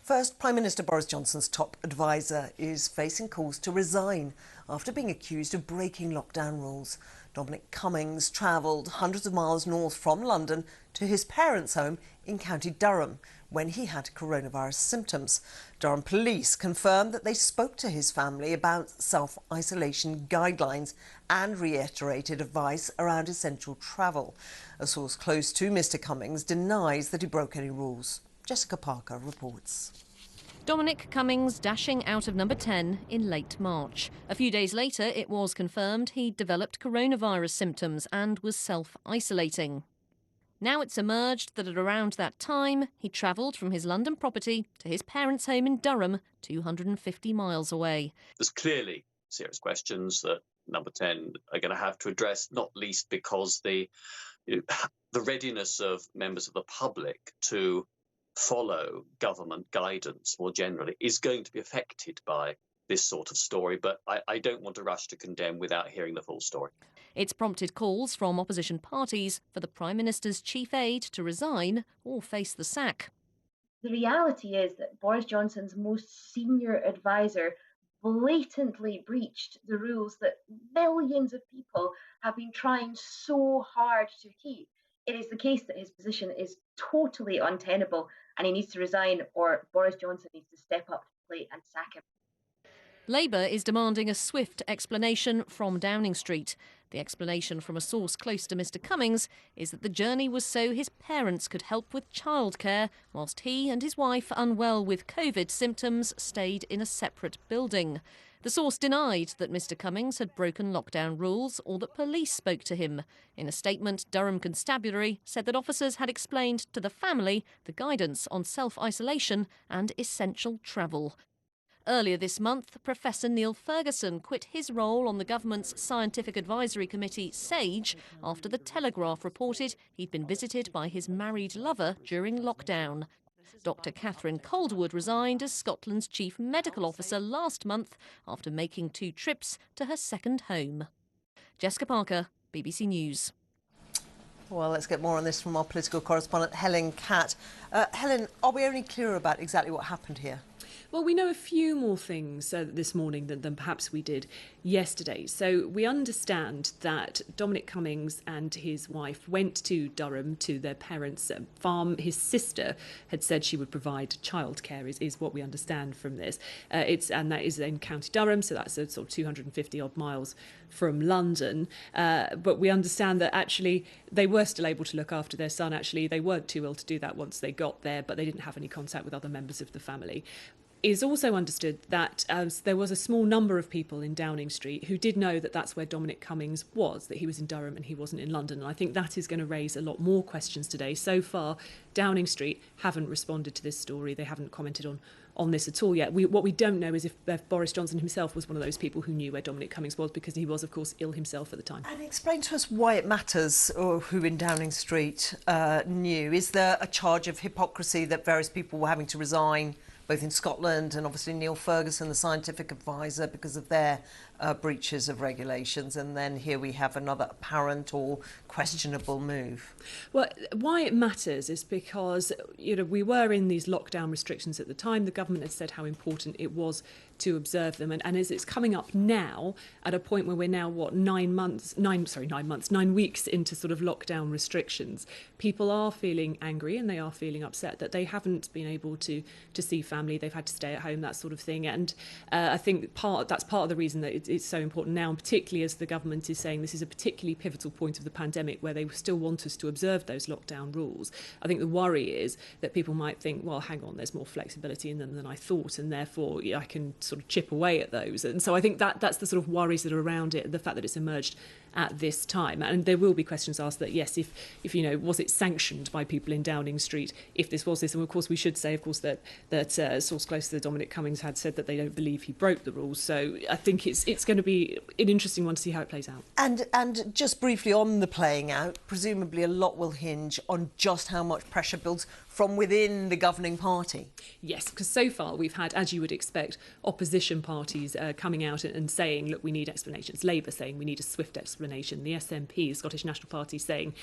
First, Prime Minister Boris Johnson's top advisor is facing calls to resign after being accused of breaking lockdown rules. Dominic Cummings travelled hundreds of miles north from London to his parents' home in County Durham when he had coronavirus symptoms. Durham police confirmed that they spoke to his family about self-isolation guidelines and reiterated advice around essential travel. A source close to Mr Cummings denies that he broke any rules. Jessica Parker reports. Dominic Cummings dashing out of number 10 in late March. A few days later, it was confirmed he'd developed coronavirus symptoms and was self-isolating. Now it's emerged that at around that time, he travelled from his London property to his parents' home in Durham, 250 miles away. There's clearly serious questions that number 10 are going to have to address, not least because the readiness of members of the public to follow government guidance more generally is going to be affected by this sort of story. But I don't want to rush to condemn without hearing the full story. It's prompted calls from opposition parties for the Prime Minister's chief aide to resign or face the sack. The reality is that Boris Johnson's most senior advisor blatantly breached the rules that millions of people have been trying so hard to keep. It is the case that his position is totally untenable and he needs to resign, or Boris Johnson needs to step up to the plate and sack him. Labour is demanding a swift explanation from Downing Street. The explanation from a source close to Mr Cummings is that the journey was so his parents could help with childcare, whilst he and his wife, unwell with COVID symptoms, stayed in a separate building. The source denied that Mr Cummings had broken lockdown rules or that police spoke to him. In a statement, Durham Constabulary said that officers had explained to the family the guidance on self-isolation and essential travel. Earlier this month, Professor Neil Ferguson quit his role on the government's Scientific Advisory Committee, SAGE, after the Telegraph reported he'd been visited by his married lover during lockdown. Dr Catherine Calderwood resigned as Scotland's chief medical officer last month after making 2 trips to her second home. Jessica Parker, BBC News. Well, let's get more on this from our political correspondent, Helen Catt. Helen, are we only clearer about exactly what happened here? Well, we know a few more things this morning than perhaps we did yesterday. So we understand that Dominic Cummings and his wife went to Durham to their parents' farm. His sister had said she would provide childcare, is what we understand from this. And that is in County Durham, so that's a sort of 250 odd miles from London. But we understand that actually they were still able to look after their son. Actually, they weren't too ill to do that once they got there, but they didn't have any contact with other members of the family. It is also understood that there was a small number of people in Downing Street who did know that that's where Dominic Cummings was, that he was in Durham and he wasn't in London. And I think that is going to raise a lot more questions today. So far, Downing Street haven't responded to this story. They haven't commented on this at all yet. What we don't know is if Boris Johnson himself was one of those people who knew where Dominic Cummings was, because he was, of course, ill himself at the time. And explain to us why it matters, or who in Downing Street knew. Is there a charge of hypocrisy that various people were having to resign, both in Scotland and obviously Neil Ferguson, the scientific advisor, because of their breaches of regulations, and then here we have another apparent or questionable move? Well, why it matters is because, we were in these lockdown restrictions at the time. The government had said how important it was to observe them, and as it's coming up now at a point where we're now 9 weeks into sort of lockdown restrictions, people are feeling angry and they are feeling upset that they haven't been able to see family. They've had to stay at home, that sort of thing. And I think that's part of the reason that it's so important now, and particularly as the government is saying this is a particularly pivotal point of the pandemic where they still want us to observe those lockdown rules. I think the worry is that people might think, well, hang on, there's more flexibility in them than I thought, and therefore I can sort of chip away at those. And so I think that's the sort of worries that are around it, the fact that it's emerged at this time. And there will be questions asked that, yes, if was it sanctioned by people in Downing Street if this was this? And of course we should say, of course, that a source close to Dominic Cummings had said that they don't believe he broke the rules. So I think it's going to be an interesting one to see how it plays out. And just briefly on the playing out, presumably a lot will hinge on just how much pressure builds from within the governing party? Yes, because so far we've had, as you would expect, opposition parties coming out and saying, look, we need explanations. Labour saying we need a swift explanation. The SNP, the Scottish National Party, saying,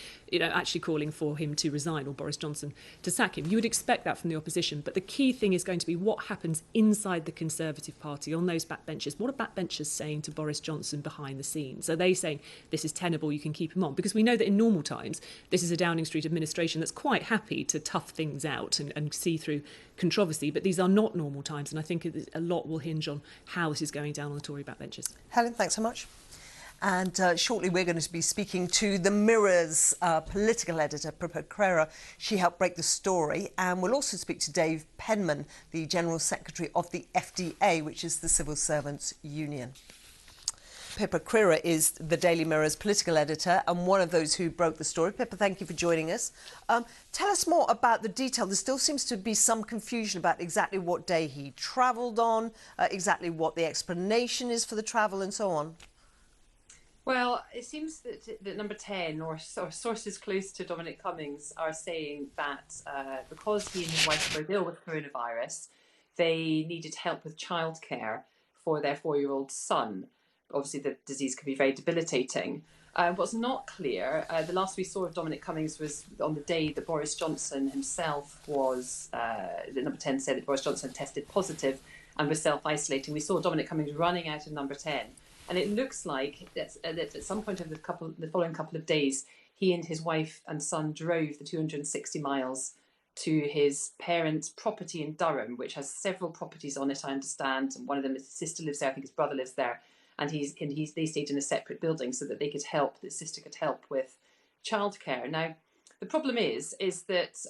actually calling for him to resign or Boris Johnson to sack him. You would expect that from the opposition. But the key thing is going to be what happens inside the Conservative Party on those backbenchers. What are backbenchers saying to Boris Johnson behind the scenes? Are they saying this is tenable, you can keep him on? Because we know that in normal times, this is a Downing Street administration that's quite happy to tough things out and see through controversy, but these are not normal times, and I think a lot will hinge on how this is going down on the Tory backbenches. Helen, thanks so much. And shortly we're going to be speaking to the Mirror's political editor, Pippa Crerar. She helped break the story. And we'll also speak to Dave Penman, the General Secretary of the FDA, which is the Civil Servants Union. Pippa Crerar is the Daily Mirror's political editor and one of those who broke the story. Pippa, thank you for joining us. Tell us more about the detail. There still seems to be some confusion about exactly what day he travelled on, exactly what the explanation is for the travel and so on. Well, it seems that Number 10 or sources close to Dominic Cummings are saying that because he and his wife were ill with coronavirus, they needed help with childcare for their 4-year-old son. Obviously, the disease can be very debilitating. What's not clear, the last we saw of Dominic Cummings was on the day that Boris Johnson himself was, the Number 10 said that Boris Johnson tested positive and was self-isolating. We saw Dominic Cummings running out of Number 10. And it looks like that at some point over the following couple of days, he and his wife and son drove the 260 miles to his parents' property in Durham, which has several properties on it, I understand. And one of them, his sister lives there, I think his brother lives there. And they stayed in a separate building so that they could help, the sister could help with childcare. Now, the problem is that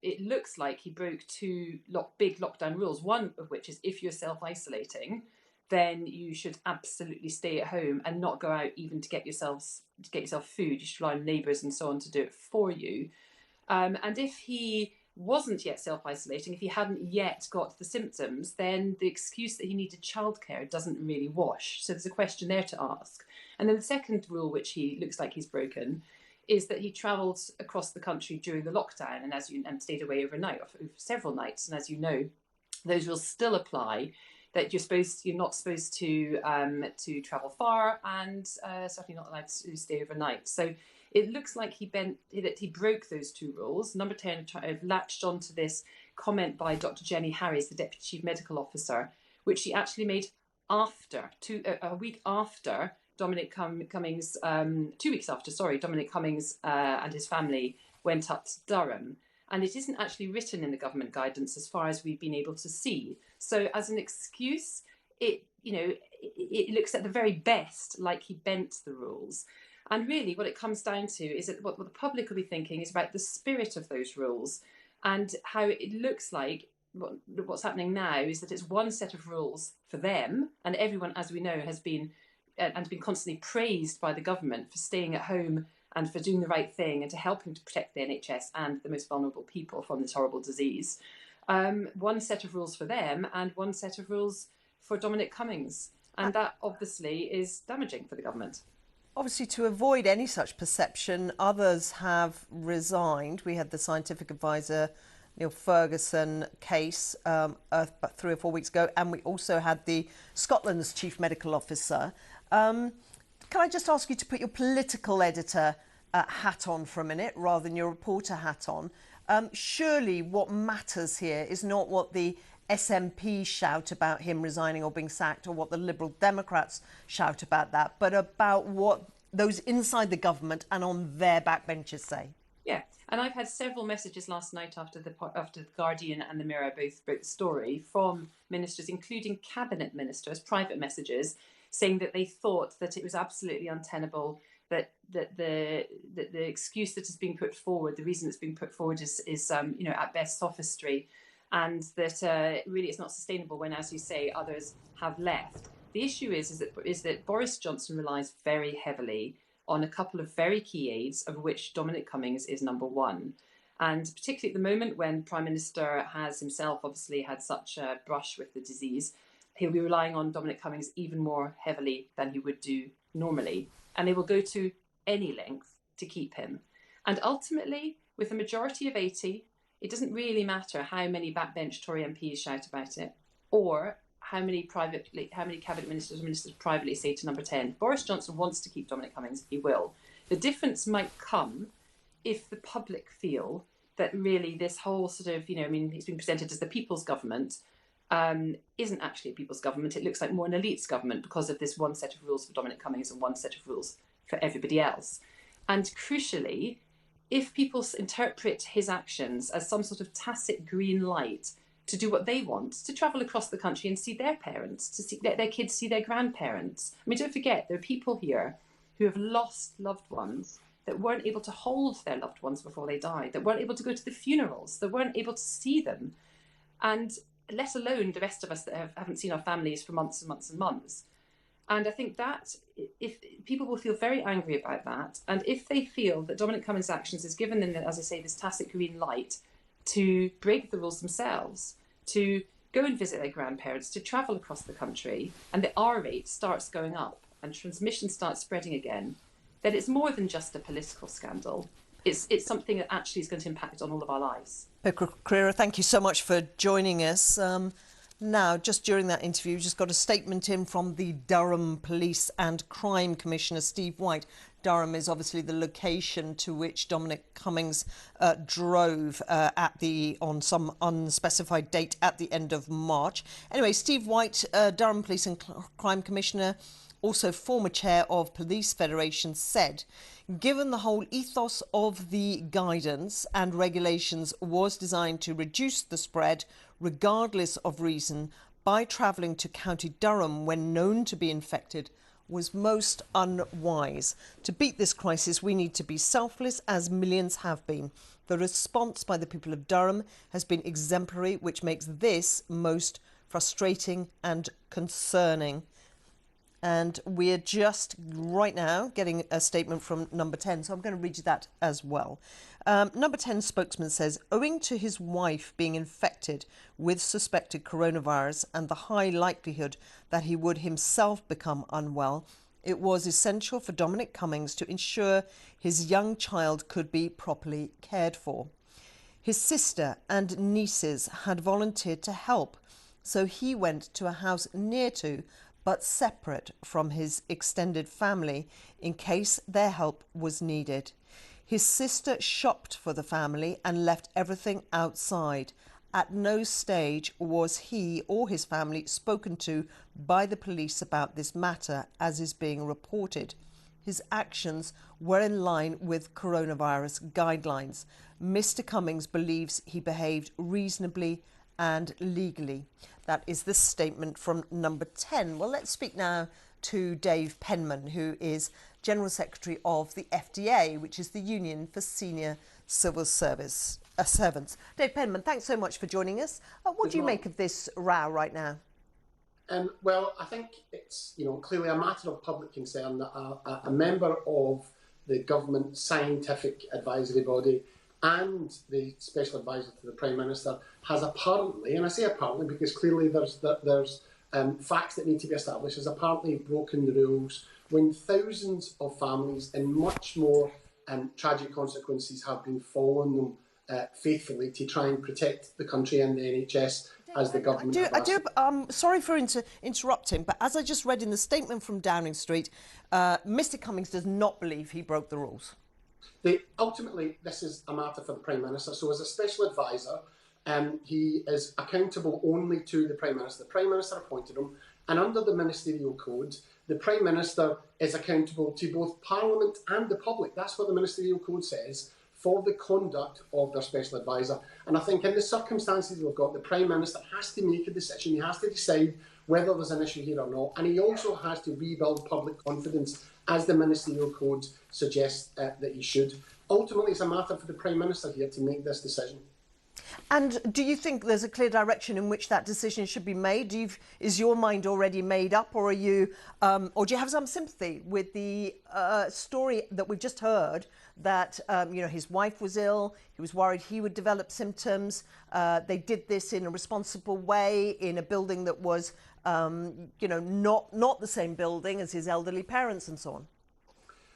it looks like he broke two big lockdown rules, one of which is if you're self-isolating, then you should absolutely stay at home and not go out even to get yourself food. You should rely on neighbours and so on to do it for you. And if he wasn't yet self-isolating, if he hadn't yet got the symptoms, then the excuse that he needed childcare doesn't really wash. So there's a question there to ask. And then the second rule, which he looks like he's broken, is that he travelled across the country during the lockdown and stayed away overnight, over several nights. And as you know, those rules still apply. That you're not supposed to travel far, and certainly not allowed to stay overnight. So it looks like he broke those two rules. Number 10 latched onto this comment by Dr. Jenny Harries, the Deputy Chief Medical Officer, which she actually made a week after Dominic Cummings, 2 weeks after, Dominic Cummings and his family went up to Durham. And it isn't actually written in the government guidance as far as we've been able to see. So as an excuse, it looks at the very best like he bent the rules. And really what it comes down to is that what the public will be thinking is about the spirit of those rules and how it looks like what's happening now is that it's one set of rules for them, and everyone, as we know, has been constantly praised by the government for staying at home and for doing the right thing and to helping to protect the NHS and the most vulnerable people from this horrible disease. One set of rules for them and one set of rules for Dominic Cummings. And that obviously is damaging for the government. Obviously, to avoid any such perception, others have resigned. We had the scientific advisor, Neil Ferguson case about 3 or 4 weeks ago, and we also had the Scotland's chief medical officer. Can I just ask you to put your political editor hat on for a minute rather than your reporter hat on? Surely what matters here is not what the SNP shout about him resigning or being sacked, or what the Liberal Democrats shout about that, but about what those inside the government and on their backbenchers say. Yeah, and I've had several messages last night after the Guardian and the Mirror both broke the story from ministers, including cabinet ministers, private messages, saying that they thought that it was absolutely untenable, that the excuse that is being put forward, the reason it's being put forward is at best sophistry, and that really it's not sustainable when, as you say, others have left. The issue is that Boris Johnson relies very heavily on a couple of very key aides, of which Dominic Cummings is number one. And particularly at the moment when Prime Minister has himself obviously had such a brush with the disease, he'll be relying on Dominic Cummings even more heavily than he would do normally. And they will go to any length to keep him. And ultimately, with a majority of 80, it doesn't really matter how many backbench Tory MPs shout about it, or how many cabinet ministers or ministers privately say to Number 10, Boris Johnson wants to keep Dominic Cummings, he will. The difference might come if the public feel that really this whole sort of, it's been presented as the people's government, isn't actually a people's government. It looks like more an elite's government because of this one set of rules for Dominic Cummings and one set of rules for everybody else. And crucially, if people interpret his actions as some sort of tacit green light to do what they want, to travel across the country and see their parents, to see their kids see their grandparents. I mean, don't forget, there are people here who have lost loved ones that weren't able to hold their loved ones before they died, that weren't able to go to the funerals, that weren't able to see them. And let alone the rest of us that haven't seen our families for months and months and months. And I think that if people will feel very angry about that, and if they feel that Dominic Cummings' actions has given them, as I say, this tacit green light to break the rules themselves, to go and visit their grandparents, to travel across the country, and the R rate starts going up and transmission starts spreading again, that it's more than just a political scandal. It's something that actually is going to impact on all of our lives. Pippa Crerar, thank you so much for joining us. Now, just during that interview, just got a statement in from the Durham Police and Crime Commissioner, Steve White. Durham is obviously the location to which Dominic Cummings drove on some unspecified date at the end of March. Anyway, Steve White, Durham Police and Crime Commissioner, also former chair of Police Federation, said, given the whole ethos of the guidance and regulations was designed to reduce the spread, regardless of reason, by travelling to County Durham when known to be infected was most unwise. To beat this crisis, we need to be selfless, as millions have been. The response by the people of Durham has been exemplary, which makes this most frustrating and concerning. And we're just right now getting a statement from Number 10, so I'm going to read you that as well. Number 10 spokesman says, owing to his wife being infected with suspected coronavirus and the high likelihood that he would himself become unwell, it was essential for Dominic Cummings to ensure his young child could be properly cared for. His sister and nieces had volunteered to help, so he went to a house near to but separate from his extended family in case their help was needed. His sister shopped for the family and left everything outside. At no stage was he or his family spoken to by the police about this matter, as is being reported. His actions were in line with coronavirus guidelines. Mr. Cummings believes he behaved reasonably and legally. That is the statement from Number 10. Well, let's speak now to Dave Penman, who is General Secretary of the FDA, which is the Union for Senior Civil Service Servants. Dave Penman, thanks so much for joining us. What do you make of this row right now? Well, I think it's clearly a matter of public concern that a member of the government scientific advisory body and the special advisor to the Prime Minister has apparently, and I say apparently because clearly there's facts that need to be established, has apparently broken the rules when thousands of families in much more tragic consequences have been following them faithfully to try and protect the country and the NHS as the government. Sorry for interrupting, but as I just read in the statement from Downing Street, Mr. Cummings does not believe he broke the rules. Ultimately, this is a matter for the Prime Minister. So as a special advisor, he is accountable only to the Prime Minister. The Prime Minister appointed him, and under the Ministerial Code, the Prime Minister is accountable to both Parliament and the public. That's what the Ministerial Code says, for the conduct of their special advisor. And I think in the circumstances we've got, the Prime Minister has to make a decision. He has to decide whether there's an issue here or not. And he also has to rebuild public confidence, as the Ministerial Code suggests that he should. Ultimately, it's a matter for the Prime Minister here to make this decision. And do you think there's a clear direction in which that decision should be made? Is your mind already made up, or do you have some sympathy with the story that we've just heard that his wife was ill, he was worried he would develop symptoms, they did this in a responsible way in a building that was not the same building as his elderly parents and so on?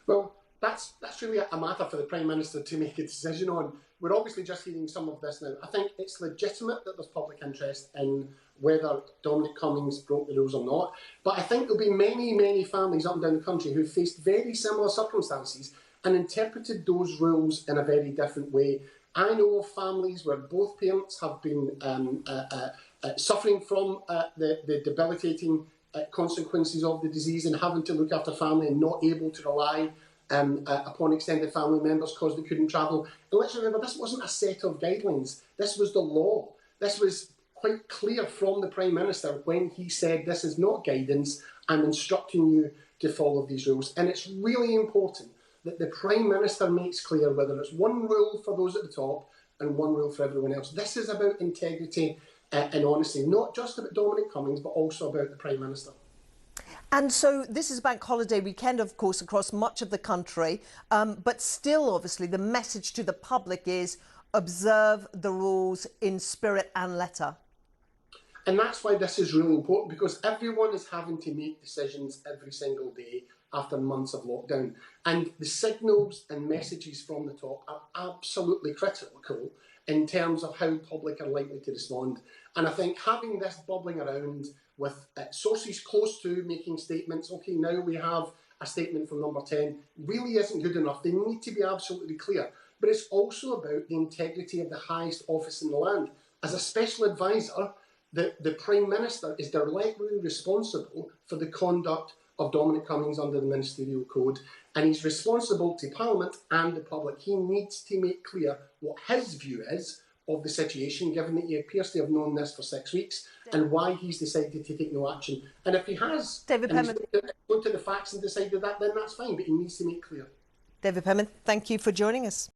Well, that's really a matter for the Prime Minister to make a decision on. we're obviously just hearing some of this now. I think it's legitimate that there's public interest in whether Dominic Cummings broke the rules or not. But I think there'll be many, many families up and down the country who faced very similar circumstances and interpreted those rules in a very different way. I know of families where both parents have been suffering from the debilitating consequences of the disease and having to look after family and not able to rely upon extended family members because they couldn't travel. And let's remember, this wasn't a set of guidelines. This was the law. This was quite clear from the Prime Minister when he said, this is not guidance, I'm instructing you to follow these rules. And it's really important that the Prime Minister makes clear whether it's one rule for those at the top and one rule for everyone else. This is about integrity and honesty, not just about Dominic Cummings, but also about the Prime Minister. And so this is bank holiday weekend, of course, across much of the country. But still, obviously, the message to the public is observe the rules in spirit and letter. And that's why this is really important, because everyone is having to make decisions every single day after months of lockdown. And the signals and messages from the top are absolutely critical in terms of how public are likely to respond. And I think having this bubbling around with sources close to making statements, OK, now we have a statement from Number 10, really isn't good enough. They need to be absolutely clear. But it's also about the integrity of the highest office in the land. As a special advisor, the Prime Minister is directly responsible for the conduct of Dominic Cummings under the Ministerial Code, and he's responsible to Parliament and the public. He needs to make clear what his view is of the situation, given that he appears to have known this for 6 weeks, and why he's decided to take no action. And if he has, David and he's Pemmon. looked at the facts and decided that, then that's fine, but he needs to make clear. David Pemmon, thank you for joining us.